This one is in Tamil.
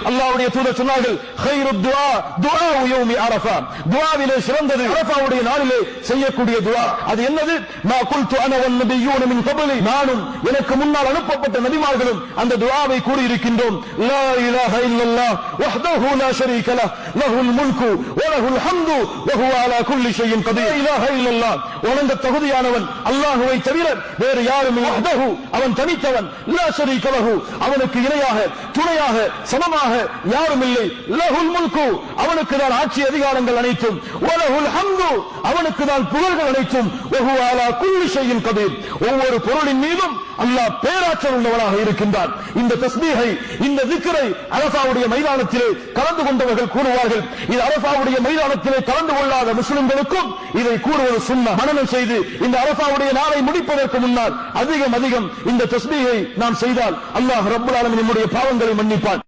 அல்லாஹ்வுடைய தூதர் சொன்னார்கள், "கைருத் துஆ துஆஉ யௌமி அரஃபா." துஆவிலே சிறந்தது அரஃபாவுடைய நாளிலே செய்யக்கூடிய துஆ. அது என்னது? "மா குல்து அன வன் நபிய்யூன மின் கப்லி." நானும் எனக்கு முன்னால் அனுப்பப்பட்ட நபிமார்களும் அந்த துஆவை கூறி இருக்கின்றோம். லா இலாஹ இல்லல்லாஹ் வஹ்தஹு லா ஷரீக லஹ் லஹுல் முல்கு வ லஹுல் ஹம்து வ ஹுவ அலா குல்லி ஷைஇன் கதீர். லா இலாஹ இல்லல்லாஹ், வணங்க தகுதியானவன் அல்லாஹ்வை தவிர வேறு யாரும் இல்லை. வஹ்தஹு, அவன் தனித்தவன். லா ஷரீக லஹு, அவனுக்கு இணையாக துணையாக சமமாக யாரும் இல்லை. லஹுல் முல்கு, அவனுக்கு தான் ஆட்சி அதிகாரங்கள் அனைத்தும். வ லஹுல் ஹம்து, அவனுக்கு தான் புகழ்கள் அனைத்தும். வ ஹுவ அலா குல்லி ஷைஇன் கதீர், ஒவ்வொரு பொருளின் மீதும் அல்லாஹ் பேராற்றல் உள்ளவனாக இருக்கின்றான். இந்த தஸ்பீஹை, இந்த திக்ரை அரஃபாவுடைய மைதானத்திலே கலந்து கொண்டவர்கள் கூறுவார்கள். இது அரஃபாவுடைய மைதானத்திலே கலந்து கொள்ளாத முஸ்லிம்களுக்கும் இதை கூறுவது சுன்னத். மனனம் செய்து இந்த அரஃபாவுடைய நாளை முடிப்பதற்கு முன்னால் அதிகம் இந்த தஸ்பீஹை நாம் செய்தால் அல்லாஹ் ரப்பல் ஆலமீன் நம்முடைய பாவங்களை மன்னிப்பான்.